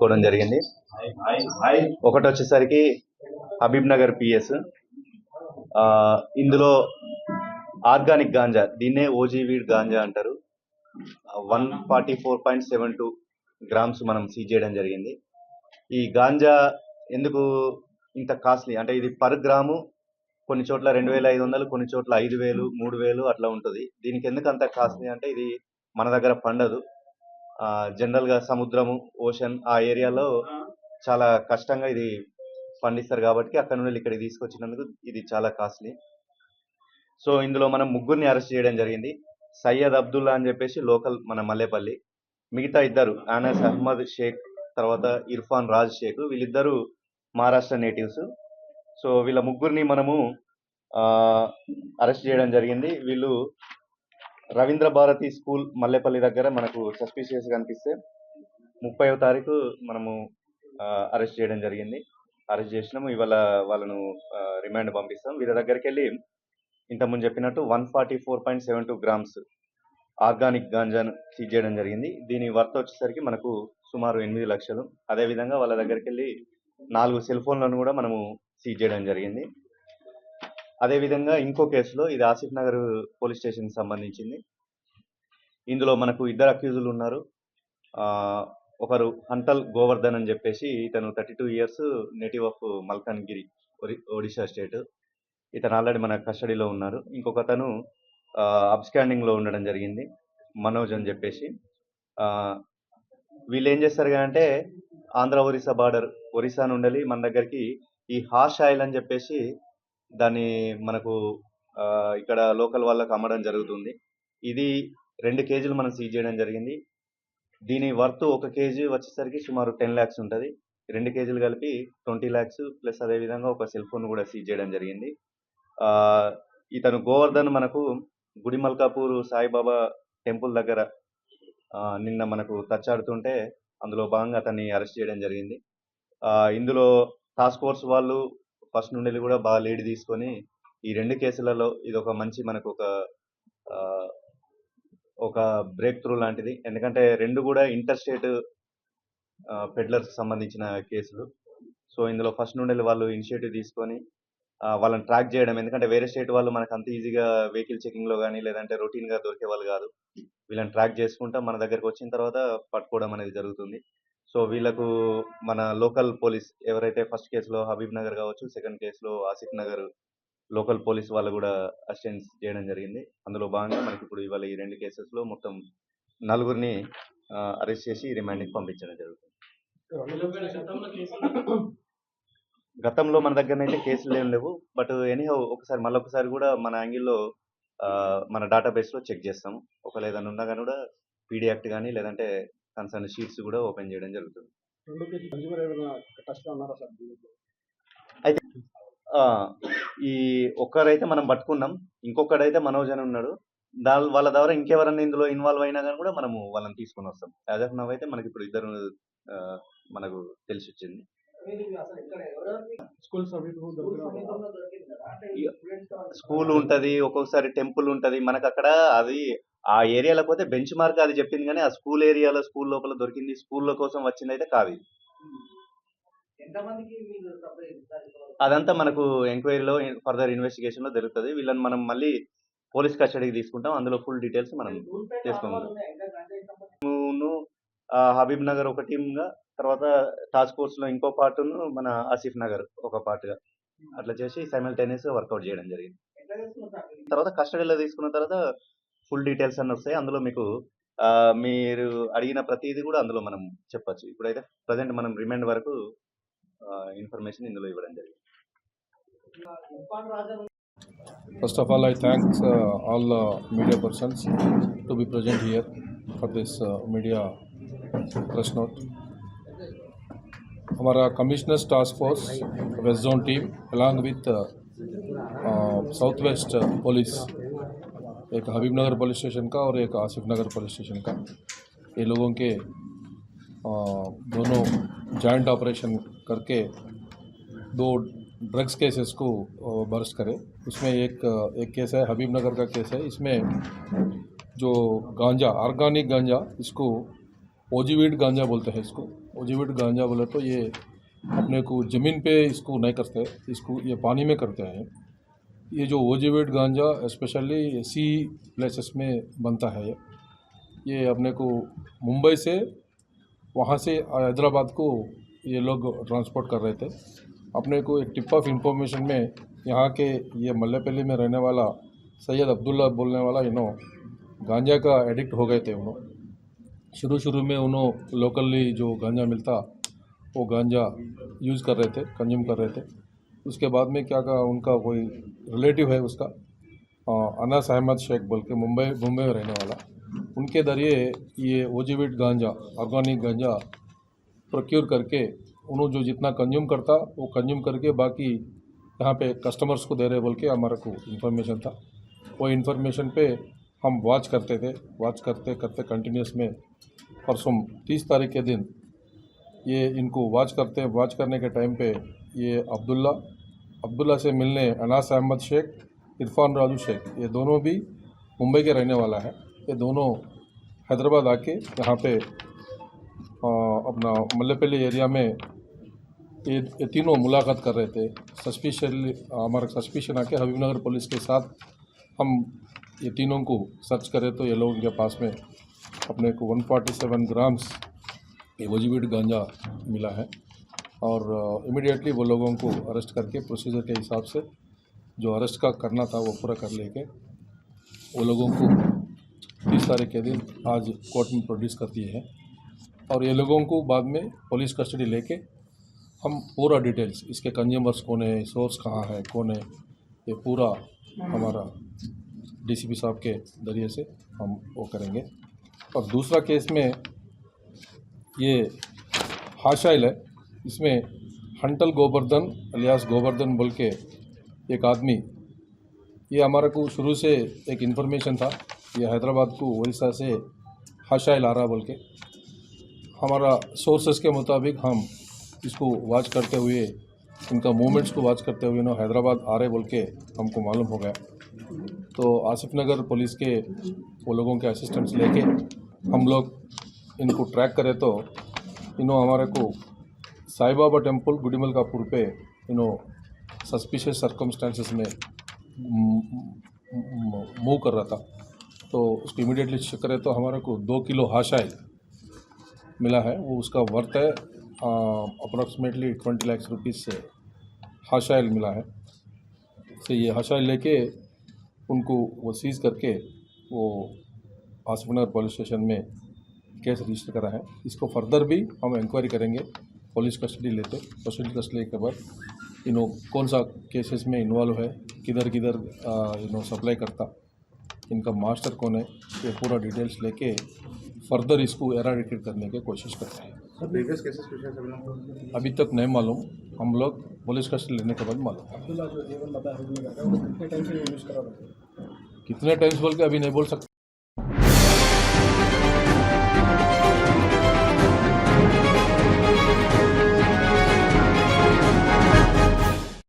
పట్టుకోవడం జరిగింది. ఒకటి వచ్చేసరికి హబీబ్ నగర్ పిఎస్. ఇందులో ఆర్గానిక్ గాంజా, దీన్నే ఓజీ వీడ్ గాంజా అంటారు. 144.72 గ్రామ్స్ మనం సీజ్ చేయడం జరిగింది. ఈ గాంజా ఎందుకు ఇంత కాస్ట్లీ అంటే ఇది పర్ గ్రాము కొన్ని చోట్ల 2500, కొన్ని చోట్ల 5000, 3000 అట్లా ఉంటుంది. దీనికి ఎందుకు అంత కాస్ట్లీ అంటే ఇది మన దగ్గర పండదు. జనరల్గా సముద్రము, ఓషన్ ఆ ఏరియాలో చాలా కష్టంగా ఇది పండిస్తారు కాబట్టి అక్కడ నుండి ఇక్కడికి తీసుకొచ్చినందుకు ఇది చాలా కాస్ట్లీ. సో ఇందులో మనం ముగ్గురిని అరెస్ట్ చేయడం జరిగింది. సయ్యద్ అబ్దుల్లా అని చెప్పేసి లోకల్ మన మల్లేపల్లి, మిగతా ఇద్దరు ఆనస్ అహ్మద్ షేక్, తర్వాత ఇర్ఫాన్ రాజ్ షేక్, వీళ్ళిద్దరూ మహారాష్ట్ర నేటివ్స్. సో వీళ్ళ ముగ్గురిని మనము అరెస్ట్ చేయడం జరిగింది. వీళ్ళు రవీంద్ర భారతి స్కూల్ మల్లేపల్లి దగ్గర మనకు సస్పిషియస్ కనిపిస్తే 30వ తారీఖు మనము అరెస్ట్ చేయడం జరిగింది. అరెస్ట్ చేసినాము. ఇవాళ వాళ్ళను రిమాండ్ పంపిస్తాం. వీళ్ళ దగ్గరికి వెళ్ళి ఇంతకుముందు చెప్పినట్టు 144.72 గ్రామ్స్ ఆర్గానిక్ గాంజాను సీజ్ చేయడం జరిగింది. దీని వర్త్ వచ్చేసరికి మనకు సుమారు 8 లక్షలు. అదేవిధంగా వాళ్ళ దగ్గరికి వెళ్ళి 4 సెల్ ఫోన్లను కూడా మనము సీజ్ చేయడం జరిగింది. అదేవిధంగా ఇంకో కేసులో, ఇది ఆసిఫ్ నగర్ పోలీస్ స్టేషన్కి సంబంధించింది. ఇందులో మనకు ఇద్దరు అక్యూజులు ఉన్నారు. ఒకరు హంటల్ గోవర్ధన్ అని చెప్పేసి, ఇతను 32 years, native of Malkangiri, Odisha state. ఇతను ఆల్రెడీ మన కస్టడీలో ఉన్నారు. ఇంకొక అతను అబ్స్కాండింగ్లో ఉండడం జరిగింది, మనోజ్ అని చెప్పేసి. వీళ్ళు ఏం చేస్తారు అంటే ఆంధ్ర ఒరిస్సా బార్డర్, ఒరిస్సా నుండి మన దగ్గరికి ఈ హాష్ ఆయిల్ అని చెప్పేసి దాన్ని మనకు ఇక్కడ లోకల్ వాళ్ళకి అమ్మడం జరుగుతుంది. ఇది 2 కేజీలు మనం సీజ్ చేయడం జరిగింది. దీని వర్త్ 1 కేజీ వచ్చేసరికి సుమారు 10 lakhs ఉంటుంది. 2 కేజీలు కలిపి 20 lakhs ప్లస్ అదేవిధంగా ఒక సెల్ ఫోన్ కూడా సీజ్ చేయడం జరిగింది. ఇతను గోవర్ధన్ మనకు గుడిమల్కాపూర్ సాయిబాబా టెంపుల్ దగ్గర నిన్న మనకు తచ్చాడుతుంటే అందులో భాగంగా అతన్ని అరెస్ట్ చేయడం జరిగింది. ఇందులో టాస్క్ ఫోర్స్ వాళ్ళు ఫస్ట్ నుండి కూడా బాగా లీడ్ తీసుకొని ఈ 2 కేసులలో ఇది ఒక మంచి మనకు ఒక బ్రేక్ త్రూ లాంటిది. ఎందుకంటే 2 కూడా ఇంటర్ స్టేట్ పెడ్లర్స్ సంబంధించిన కేసులు. సో ఇందులో ఫస్ట్ నుండి వాళ్ళు ఇనిషియేటివ్ తీసుకొని వాళ్ళని ట్రాక్ చేయడం. ఎందుకంటే వేరే స్టేట్ వాళ్ళు మనకు అంత ఈజీగా వెహికల్ చెకింగ్లో కానీ లేదంటే రొటీన్గా దొరికే వాళ్ళు కాదు. వీళ్ళని ట్రాక్ చేసుకుంటా మన దగ్గరకు వచ్చిన తర్వాత పట్టుకోవడం అనేది జరుగుతుంది. సో వీళ్ళకు మన లోకల్ పోలీస్ ఎవరైతే ఫస్ట్ కేసులో హబీబ్ నగర్ కావచ్చు, సెకండ్ కేసులో ఆసిఫ్ నగర్ లోకల్ పోలీస్ వాళ్ళు కూడా అసిస్టెన్స్ చేయడం జరిగింది. అందులో భాగంగా మనకి ఇప్పుడు ఇవాళ ఈ 2 కేసెస్లో మొత్తం 4గురిని అరెస్ట్ చేసి రిమాండ్కి పంపించడం జరుగుతుంది. గతంలో మన దగ్గరనైతే కేసులు ఏం లేవు. బట్ ఎనీహౌ మళ్ళొకసారి కూడా మన యాంగిల్లో మన డేటాబేస్లో చెక్ చేస్తాము. ఒకవేళ ఏదైనా ఉన్నా కానీ కూడా పీడీ యాక్ట్ కానీ లేదంటే కన్సర్న్ షీట్స్ కూడా ఓపెన్ చేయడం జరుగుతుంది. అయితే ఈ ఒక్కరైతే మనం పట్టుకున్నాం, ఇంకొకడైతే మనోజ్ అని ఉన్నాడు. వాళ్ళ ద్వారా ఇంకెవరన్నా ఇందులో ఇన్వాల్వ్ అయినా కానీ కూడా మనము వాళ్ళని తీసుకొని వస్తాం. యాజ్ ఆఫ్ నౌ అయితే మనకి ఇప్పుడు ఇద్దరు మనకు తెలిసి వచ్చింది. స్కూల్ ఉంటుంది, ఒక్కొక్కసారి టెంపుల్ ఉంటుంది మనకు అక్కడ. అది ఆ ఏరియాలో పోతే బెంచ్ మార్క్ అది చెప్పింది, కానీ ఆ స్కూల్ ఏరియాలో స్కూల్ లోపల దొరికింది, స్కూల్లో కోసం వచ్చింది అయితే కాదు. అదంతా మనకు ఎంక్వైరీలో ఫర్దర్ ఇన్వెస్టిగేషన్లో జరుగుతుంది. వీళ్ళని మనం మళ్ళీ పోలీస్ కస్టడీకి తీసుకుంటాం. అందులో ఫుల్ డీటెయిల్స్ మనం చేసుకుంటాం. హబీబ్ నగర్ ఒక టీమ్గా, తర్వాత టాస్క్ ఫోర్స్లో ఇంకో పార్ట్ను మన ఆసిఫ్ నగర్ ఒక పార్ట్గా అట్లా చేసి సైమల్టేనియస్గా వర్కౌట్ చేయడం జరిగింది. తర్వాత కస్టడీలో తీసుకున్న తర్వాత ఫుల్ డీటెయిల్స్ అన్నీ వస్తాయి. అందులో మీకు మీరు అడిగిన ప్రతిదీ కూడా అందులో మనం చెప్పచ్చు. ఇప్పుడైతే ప్రజెంట్ మనం రిమాండ్ వరకు ఇన్ఫర్మేషన్ ఇందులో ఇవ్వడం జరిగింది. First of all, I thank all media persons to be present here for this media press note. हमारा commissioners task force west zone team along with south west police, एक हबीब नगर police station का और एक आसिफ नगर police station का, ये लोगों के दोनों जॉइंट ऑपरेशन करके 2 ड्रग्स केसेस को बर्स्ट करे. उसमें एक केस है हबीब नगर का केस है. इसमें जो गांजा, ऑर्गेनिक गांजा, इसको ओजी वीड गांजा बोलते हैं इसको, ओजीविट गांजा बोले तो ये अपने को ज़मीन पे इसको नहीं करते, इसको ये पानी में करते हैं। ये जो ओजीविट गांजा स्पेशली सी प्लेसेस में बनता है। ये अपने को मुंबई से वहाँ से हैदराबाद को ये लोग ट्रांसपोर्ट कर रहे थे। अपने को एक टिप ऑफ इंफॉर्मेशन में यहाँ के ये मल्लेपल्ली में रहने वाला सैयद अब्दुल्ला बोलने वाला गांजा का एडिक्ट हो गए थे। शुरू में उन्होंने लोकली जो गांजा मिलता वो गांजा यूज़ कर रहे थे, कंज्यूम कर रहे थे। उसके बाद में क्या कहा, उनका कोई रिलेटिव है उसका अनास अहमद शेख बोल के मुंबई में रहने वाला, उनके जरिए ये ओजीविट गांजा, ऑर्गेनिक गांजा प्रोक्योर करके उन्होंने जो जितना कंज्यूम करता वो कंज्यूम करके बाकी यहाँ पे कस्टमर्स को दे रहे बोल के हमारा को इन्फॉर्मेशन था। वो इन्फॉर्मेशन पे हम वॉच करते थे, वॉच करते करते कंटिन्यूस में परसों 30 तारीख के दिन ये इनको वॉच करने के टाइम पे ये अब्दुल्ला से मिलने अनास अहमद शेख, इरफान राजू शेख, ये दोनों भी मुंबई के रहने वाला है। ये दोनों हैदराबाद आके यहाँ पे अपना मल्लेपल्ली एरिया में ये तीनों मुलाकात कर रहे थे। हमारा सस्पिशन आके हबीबनगर पुलिस के साथ हम ये तीनों को सर्च करें तो ये लोगों के पास में अपने को 147 ग्राम्स ये ओजीविट गांजा मिला है। और इमीडिएटली वो लोगों को अरेस्ट करके प्रोसीजर के हिसाब से जो अरेस्ट का करना था वो पूरा कर लेके वो लोगों को 30 तारीख के दिन आज कोर्ट में प्रोड्यूस कर दिए हैं। और ये लोगों को बाद में पुलिस कस्टडी लेके हम पूरा डिटेल्स, इसके कंज्यूमर्स कौन है, सोर्स कहाँ है, कौन है, ये पूरा हमारा डीसीपी साहब के जरिए से हम वो करेंगे। और दूसरा केस में ये हाशाइल है, इसमें हंटल गोवर्धन अलियास गोवर्धन बोल के एक आदमी, ये हमारा को शुरू से एक इन्फॉर्मेशन था, ये हैदराबाद को उड़ीसा से हाशाइल आ रहा बोल के हमारा सोर्सेस के मुताबिक हम इसको वॉच करते हुए, इनका मूवमेंट्स को वॉच करते हुए हैदराबाद आ रहे बोल के हमको मालूम हो गया। तो आसिफ नगर पुलिस के वो लोगों के असिस्टेंस लेके हम लोग इनको ट्रैक करें तो हमारे को साई बाबा टेम्पल गुडिमलकापुर पे सस्पिशियस सर्कमस्टांसेस में मूव कर रहा था। तो उसको इमीडिएटली चेक करें तो हमारे को 2 किलो हाशाइल मिला है। वो उसका वर्थ है अप्रॉक्सीमेटली 20 लाख रुपीज़ से हाशाइल मिला है। तो ये हाशाइल लेके उनको वो सीज़ करके वो आसिफ नगर पुलिस स्टेशन में केस रजिस्टर करा है। इसको फर्दर भी हम इंक्वायरी करेंगे पुलिस कस्टडी के बाद कौन सा केसेस में इन्वॉल्व है, किधर सप्लाई करता, इनका मास्टर कौन है, ये पूरा डिटेल्स लेके फर्दर इसको एराडिकेट करने की कोशिश करते हैं। प्रीवियस केसेस कुछ अभी तक नहीं मालूम, हम लोग पुलिस कस्टडी लेने के बाद मालूम। अब्दुल्ला जो जीवन बताया कितने टाइम से यूज़ करा रहे थे? कितने टाइम्स बोल के अभी नहीं बोल सकते।